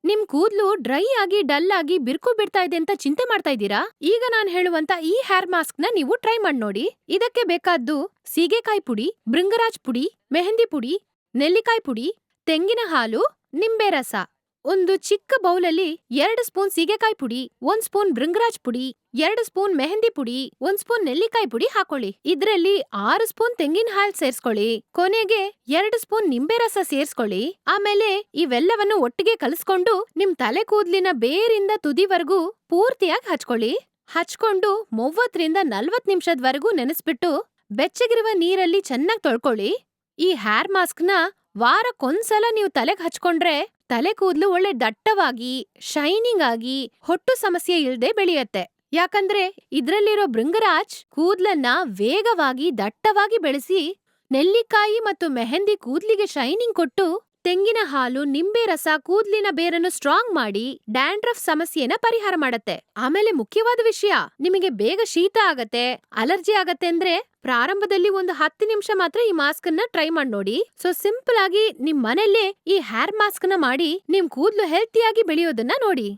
ನಿಮ್ ಕೂದ್ಲು ಡ್ರೈ ಆಗಿ ಡಲ್ ಆಗಿ ಬಿರ್ಕು ಬಿಡ್ತಾ ಇದೆ ಅಂತ ಚಿಂತೆ ಮಾಡ್ತಾ ಇದ್ದೀರಾ? ಈಗ ನಾನ್ ಹೇಳುವಂತ ಈ ಹೇರ್ ಮಾಸ್ಕ್ ನ ನೀವು ಟ್ರೈ ಮಾಡ್ ನೋಡಿ. ಇದಕ್ಕೆ ಬೇಕಾದ್ದು ಸೀಗೆಕಾಯಿ ಪುಡಿ, ಭೃಂಗರಾಜ್ ಪುಡಿ, ಮೆಹಂದಿ ಪುಡಿ, ನೆಲ್ಲಿಕಾಯಿ ಪುಡಿ, ತೆಂಗಿನ ಹಾಲು, ನಿಂಬೆ ರಸ. ಒಂದು ಚಿಕ್ಕ ಬೌಲಲ್ಲಿ 2 ಸ್ಪೂನ್ ಸೀಗೆಕಾಯಿ ಪುಡಿ, 1 ಸ್ಪೂನ್ ಭೃಂಗರಾಜ್ ಪುಡಿ, 2 ಸ್ಪೂನ್ ಮೆಹಂದಿ ಪುಡಿ, 1 ಸ್ಪೂನ್ ನೆಲ್ಲಿಕಾಯಿ ಪುಡಿ ಹಾಕೊಳ್ಳಿ. ಇದ್ರಲ್ಲಿ 6 ಸ್ಪೂನ್ ತೆಂಗಿನ ಹಾಲ್ ಸೇರ್ಸ್ಕೊಳ್ಳಿ. ಕೊನೆಗೆ 2 ಸ್ಪೂನ್ ನಿಂಬೆ ರಸ ಸೇರ್ಸ್ಕೊಳ್ಳಿ. ಆಮೇಲೆ ಇವೆಲ್ಲವನ್ನು ಒಟ್ಟಿಗೆ ಕಲಸ್ಕೊಂಡು ನಿಮ್ ತಲೆ ಕೂದ್ಲಿನ ಬೇರಿಂದ ತುದಿವರ್ಗೂ ಪೂರ್ತಿಯಾಗಿ ಹಚ್ಕೊಳ್ಳಿ. ಹಚ್ಕೊಂಡು 30ರಿಂದ 40 ನಿಮಿಷದ್ವರೆಗೂ ನೆನೆಸ್ಬಿಟ್ಟು ಬೆಚ್ಚಗಿರುವ ನೀರಲ್ಲಿ ಚೆನ್ನಾಗ್ ತೊಳ್ಕೊಳ್ಳಿ. ಈ ಹೇರ್ ಮಾಸ್ಕ್ನ ವಾರಕ್ಕೊಂದ್ಸಲ ನೀವು ತಲೆಗ್ ಹಚ್ಕೊಂಡ್ರೆ ತಲೆ ಕೂದ್ಲು ಒಳ್ಳೆ ದಟ್ಟವಾಗಿ, ಶೈನಿಂಗ್ ಆಗಿ, ಹೊಟ್ಟು ಸಮಸ್ಯೆ ಇಲ್ದೆ ಬೆಳೆಯತ್ತೆ. ಯಾಕಂದ್ರೆ ಇದ್ರಲ್ಲಿರೋ ಭೃಂಗರಾಜ್ ಕೂದ್ಲನ್ನ ವೇಗವಾಗಿ ದಟ್ಟವಾಗಿ ಬೆಳೆಸಿ, ನೆಲ್ಲಿಕಾಯಿ ಮತ್ತು ಮೆಹಂದಿ ಕೂದ್ಲಿಗೆ ಶೈನಿಂಗ್ ಕೊಟ್ಟು, ತೆಂಗಿನ ಹಾಲು, ನಿಂಬೆ ರಸ ಕೂದ್ಲಿನ ಬೇರನ್ನು ಸ್ಟ್ರಾಂಗ್ ಮಾಡಿ ಡ್ಯಾಂಡ್ರಫ್ ಸಮಸ್ಯೆನ ಪರಿಹಾರ ಮಾಡತ್ತೆ. ಆಮೇಲೆ ಮುಖ್ಯವಾದ ವಿಷಯ, ನಿಮಗೆ ಬೇಗ ಶೀತ ಆಗತ್ತೆ, ಅಲರ್ಜಿ ಆಗತ್ತೆ ಅಂದ್ರೆ ಪ್ರಾರಂಭದಲ್ಲಿ ಒಂದು 10 ನಿಮಿಷ ಮಾತ್ರ ಈ ಮಾಸ್ಕ್ ಅನ್ನ ಟ್ರೈ ಮಾಡಿ ನೋಡಿ. ಸೊ ಸಿಂಪಲ್ ಆಗಿ ನಿಮ್ ಮನೆಯಲ್ಲೇ ಈ ಹೇರ್ ಮಾಸ್ಕ್ ನ ಮಾಡಿ ನಿಮ್ ಕೂದ್ಲು ಹೆಲ್ತಿಯಾಗಿ ಬೆಳೆಯೋದನ್ನ ನೋಡಿ.